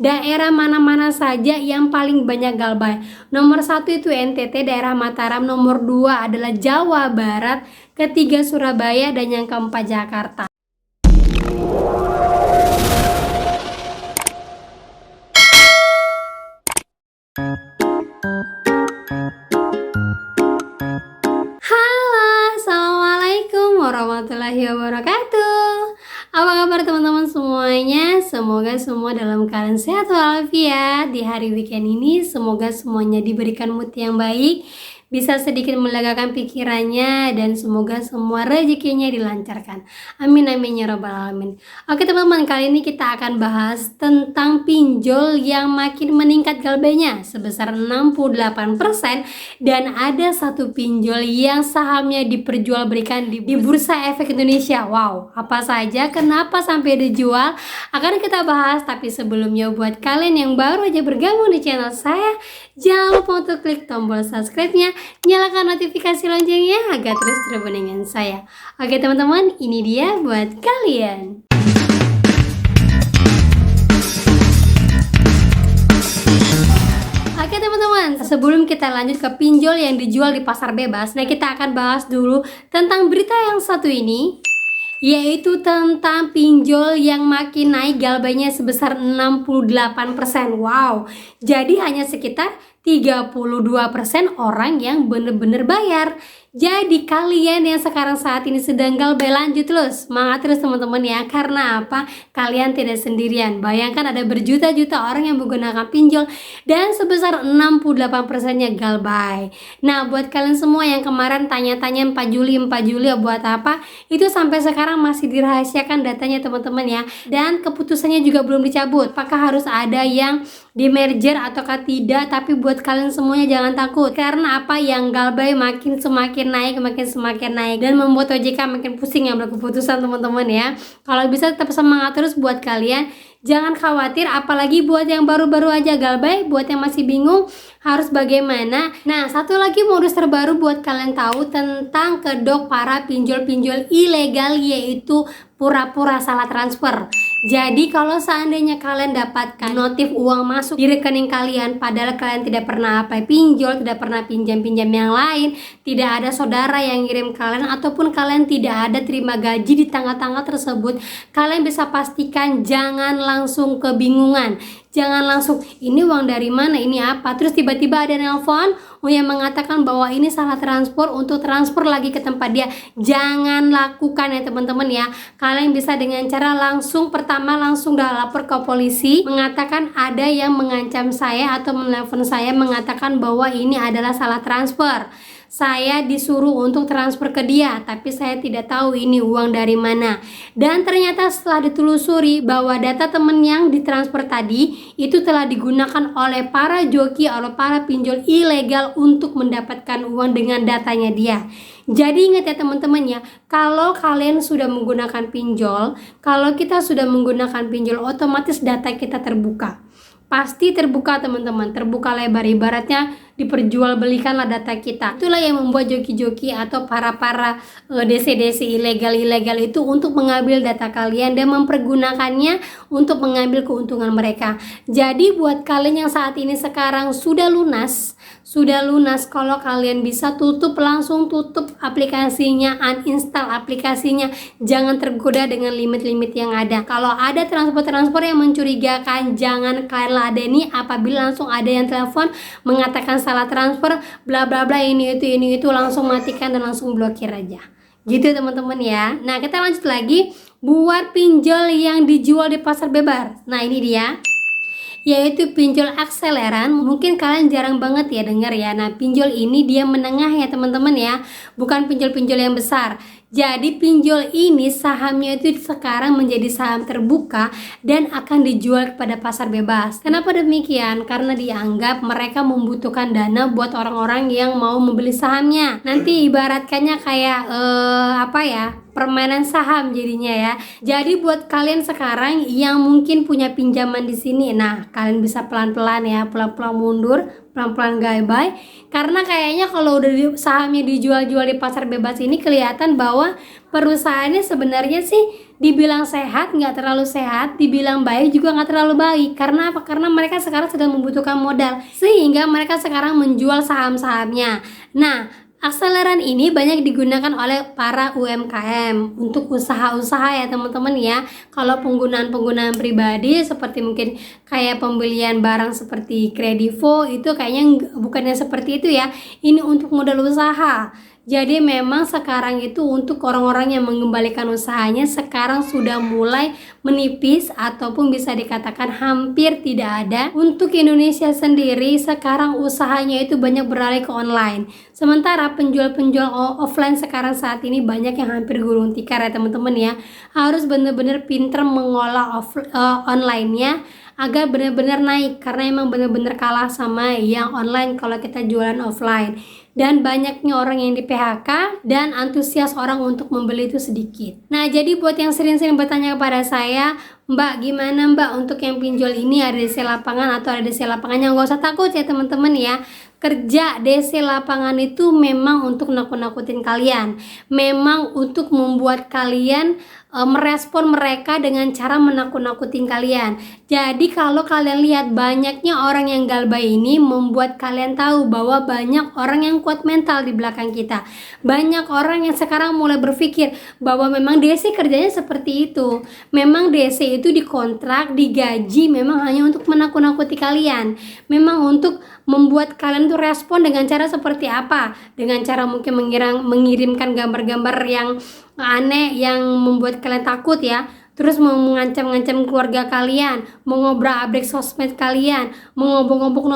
Daerah mana-mana saja yang paling banyak galbay? Nomor 1 itu NTT, daerah Mataram. Nomor 2 adalah Jawa Barat. Ketiga Surabaya, dan yang keempat Jakarta. Halo, assalamualaikum warahmatullahi wabarakatuh. Apa kabar teman-teman semuanya? Semoga semua dalam keadaan sehat walafiat. Di hari weekend ini semoga semuanya diberikan mood yang baik, bisa sedikit melegakan pikirannya, dan semoga semua rezekinya dilancarkan. Amin amin ya rabbal alamin. Oke teman-teman, kali ini kita akan bahas tentang pinjol yang makin meningkat galbainya sebesar 68%, dan ada satu pinjol yang sahamnya diperjualbelikan di Bursa Efek Indonesia. Wow, apa saja, kenapa sampai dijual, akan kita bahas. Tapi sebelumnya, buat kalian yang baru aja bergabung di channel saya, jangan lupa untuk klik tombol subscribe-nya, nyalakan notifikasi loncengnya agar terus terhubung dengan saya. Oke teman-teman, ini dia buat kalian. Oke teman-teman, sebelum kita lanjut ke pinjol yang dijual di pasar bebas, nah kita akan bahas dulu tentang berita yang satu ini, yaitu tentang pinjol yang makin naik galbainya sebesar 68%. Wow, jadi hanya sekitar 32% orang yang bener-bener bayar. Jadi kalian yang sekarang saat ini sedang galbay, lanjut terus, semangat terus teman-teman ya. Karena apa? Kalian tidak sendirian. Bayangkan ada berjuta-juta orang yang menggunakan pinjol dan sebesar 68%-nya galbay. Nah, buat kalian semua yang kemarin tanya-tanya 4 Juli buat apa? Itu sampai sekarang masih dirahasiakan datanya teman-teman ya. Dan keputusannya juga belum dicabut. Apakah harus ada yang di merger ataukah tidak? Tapi buat kalian semuanya jangan takut. Karena apa? Yang galbay makin semakin naik dan membuat OJK makin pusing yang berkeputusan teman-teman ya. Kalau bisa tetap semangat terus buat kalian, jangan khawatir. Apalagi buat yang baru-baru aja galbay, buat yang masih bingung harus bagaimana. Nah, satu lagi modus terbaru buat kalian tahu tentang kedok para pinjol-pinjol ilegal, yaitu pura-pura salah transfer. Jadi kalau seandainya kalian dapatkan notif uang masuk di rekening kalian, padahal kalian tidak pernah pinjol, tidak pernah pinjam-pinjam yang lain, tidak ada saudara yang ngirim kalian, ataupun kalian tidak ada terima gaji di tanggal-tanggal tersebut, kalian bisa pastikan jangan langsung kebingungan. Jangan langsung, ini uang dari mana, ini apa, terus tiba-tiba ada nelpon yang mengatakan bahwa ini salah transfer, untuk transfer lagi ke tempat dia. Jangan lakukan ya teman-teman ya. Kalian bisa dengan cara langsung dah lapor ke polisi, mengatakan ada yang mengancam saya atau menelpon saya mengatakan bahwa ini adalah salah transfer. Saya disuruh untuk transfer ke dia, tapi saya tidak tahu ini uang dari mana. Dan ternyata setelah ditelusuri bahwa data temen yang ditransfer tadi itu telah digunakan oleh para joki, oleh para pinjol ilegal untuk mendapatkan uang dengan datanya dia. Jadi ingat ya teman-teman ya, kalau kalian sudah menggunakan pinjol, kalau kita sudah menggunakan pinjol, otomatis data kita terbuka. Pasti terbuka teman-teman, terbuka lebar, ibaratnya diperjualbelikanlah data kita. Itulah yang membuat joki-joki atau para DC-DC ilegal itu untuk mengambil data kalian dan mempergunakannya untuk mengambil keuntungan mereka. Jadi buat kalian yang saat ini sekarang sudah lunas, kalau kalian bisa langsung tutup aplikasinya, uninstall aplikasinya. Jangan tergoda dengan limit-limit yang ada. Kalau ada transfer yang mencurigakan, jangan kalian ladeni. Apabila langsung ada yang telepon mengatakan salah transfer, bla bla bla, ini itu, langsung matikan dan langsung blokir aja. Gitu teman-teman ya. Nah, kita lanjut lagi buat pinjol yang dijual di pasar bebas. Nah, ini dia, yaitu pinjol akseleran. Mungkin kalian jarang banget ya dengar ya. Nah, pinjol ini dia menengah ya teman-teman ya, bukan pinjol-pinjol yang besar. Jadi pinjol ini sahamnya itu sekarang menjadi saham terbuka dan akan dijual kepada pasar bebas. Kenapa demikian? Karena dianggap mereka membutuhkan dana buat orang-orang yang mau membeli sahamnya. Nanti ibaratkannya kayak permainan saham jadinya ya. Jadi buat kalian sekarang yang mungkin punya pinjaman di sini, nah kalian bisa pelan-pelan ya, pelan-pelan mundur, pelan-pelan galbay. Karena kayaknya kalau udah sahamnya dijual-jual di pasar bebas ini, kelihatan bahwa perusahaannya sebenarnya sih Dibilang sehat nggak terlalu sehat, dibilang baik juga nggak terlalu baik. Karena apa? Karena mereka sekarang sedang membutuhkan modal, sehingga mereka sekarang menjual saham-sahamnya. Nah, akseleran ini banyak digunakan oleh para UMKM untuk usaha-usaha ya teman-teman ya. Kalau penggunaan pribadi seperti mungkin kayak pembelian barang seperti kredivo itu kayaknya bukannya seperti itu ya. Ini untuk modal usaha. Jadi memang sekarang itu untuk orang-orang yang mengembalikan usahanya sekarang sudah mulai menipis ataupun bisa dikatakan hampir tidak ada. Untuk Indonesia sendiri sekarang usahanya itu banyak beralih ke online. Sementara penjual-penjual offline sekarang saat ini banyak yang hampir gulung tikar ya teman-teman ya. Harus benar-benar pinter mengolah online-nya agar benar-benar naik, karena emang benar-benar kalah sama yang online kalau kita jualan offline. Dan banyaknya orang yang di PHK dan antusias orang untuk membeli itu sedikit. Nah, jadi buat yang sering-sering bertanya kepada saya, Mbak, gimana Mbak untuk yang pinjol ini, ada DC lapangan atau ada DC lapangannya? Nggak usah takut ya teman-teman ya. Kerja DC lapangan itu memang untuk nakut-nakutin kalian, memang untuk membuat kalian merespon mereka dengan cara menakut-nakutin kalian. Jadi kalau kalian lihat banyaknya orang yang galbay ini membuat kalian tahu bahwa banyak orang yang kuat mental di belakang kita. Banyak orang yang sekarang mulai berpikir bahwa memang DC kerjanya seperti itu. Memang DC itu dikontrak, digaji memang hanya untuk menakut-nakuti kalian. Memang untuk membuat kalian tuh respon dengan cara seperti apa? Dengan cara mungkin mengirimkan gambar-gambar yang aneh yang membuat kalian takut ya. Terus mau mengancam-ngancam keluarga kalian, mau ngobrak-abrik sosmed kalian, mau ngobok-ngobok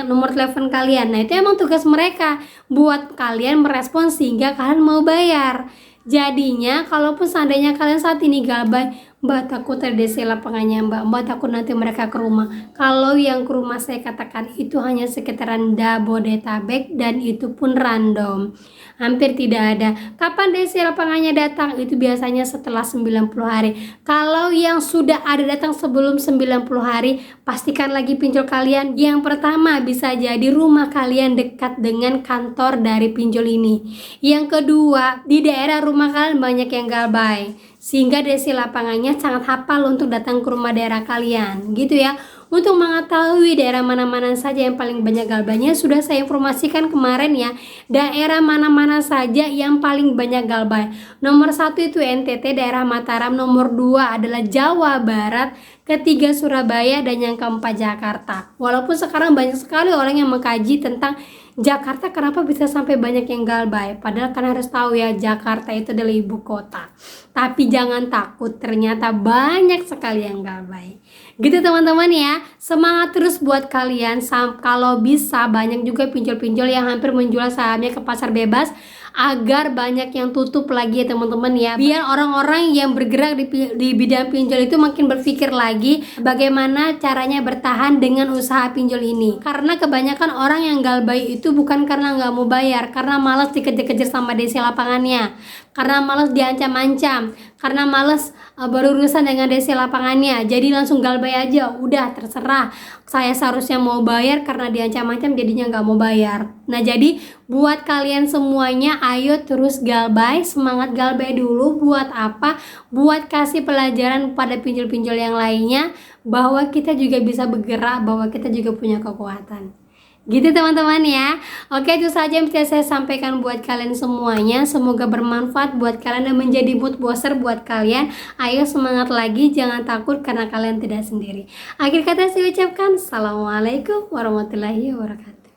nomor telepon kalian. Nah, itu emang tugas mereka buat kalian merespon sehingga kalian mau bayar. Jadinya kalaupun seandainya kalian saat ini galbay, Mbak takut ada DC lapangannya Mbak takut nanti mereka ke rumah. Kalau yang ke rumah saya katakan itu hanya sekitaran Jabodetabek dan itu pun random, hampir tidak ada. Kapan DC lapangannya datang? Itu biasanya setelah 90 hari. Kalau yang sudah ada datang sebelum 90 hari, pastikan lagi pinjol kalian. Yang pertama bisa jadi rumah kalian dekat dengan kantor dari pinjol ini. Yang kedua, di daerah rumah kalian banyak yang galbay, sehingga DC lapangannya sangat hafal untuk datang ke rumah daerah kalian gitu ya. Untuk mengetahui daerah mana-mana saja yang paling banyak galbaynya sudah saya informasikan kemarin ya. Daerah mana-mana saja yang paling banyak galbay. Nomor 1 itu NTT, daerah Mataram. Nomor 2 adalah Jawa Barat. Ketiga Surabaya, dan yang keempat Jakarta. Walaupun sekarang banyak sekali orang yang mengkaji tentang Jakarta kenapa bisa sampai banyak yang galbay. Padahal kan harus tahu ya, Jakarta itu adalah ibu kota. Tapi jangan takut, ternyata banyak sekali yang galbay. Gitu teman-teman ya. Semangat terus buat kalian. Kalau bisa banyak juga pinjol-pinjol yang hampir menjual sahamnya ke pasar bebas, agar banyak yang tutup lagi ya teman-teman ya. Biar orang-orang yang bergerak di bidang pinjol itu makin berpikir lagi bagaimana caranya bertahan dengan usaha pinjol ini. Karena kebanyakan orang yang galbay itu bukan karena nggak mau bayar, karena malas dikejar-kejar sama DC lapangannya, karena malas diancam-ancam, karena malas berurusan dengan DC lapangannya. Jadi langsung galbay aja, udah terserah, saya seharusnya mau bayar, karena diancam-ancam jadinya nggak mau bayar. Nah, jadi buat kalian semuanya, ayo terus galbay, semangat galbay dulu. Buat apa? Buat kasih pelajaran pada pinjol-pinjol yang lainnya bahwa kita juga bisa bergerak, bahwa kita juga punya kekuatan. Gitu teman-teman ya. Oke, itu saja yang bisa saya sampaikan buat kalian semuanya. Semoga bermanfaat buat kalian dan menjadi mood booster buat kalian. Ayo semangat lagi, jangan takut karena kalian tidak sendiri. Akhir kata saya ucapkan Assalamualaikum warahmatullahi wabarakatuh.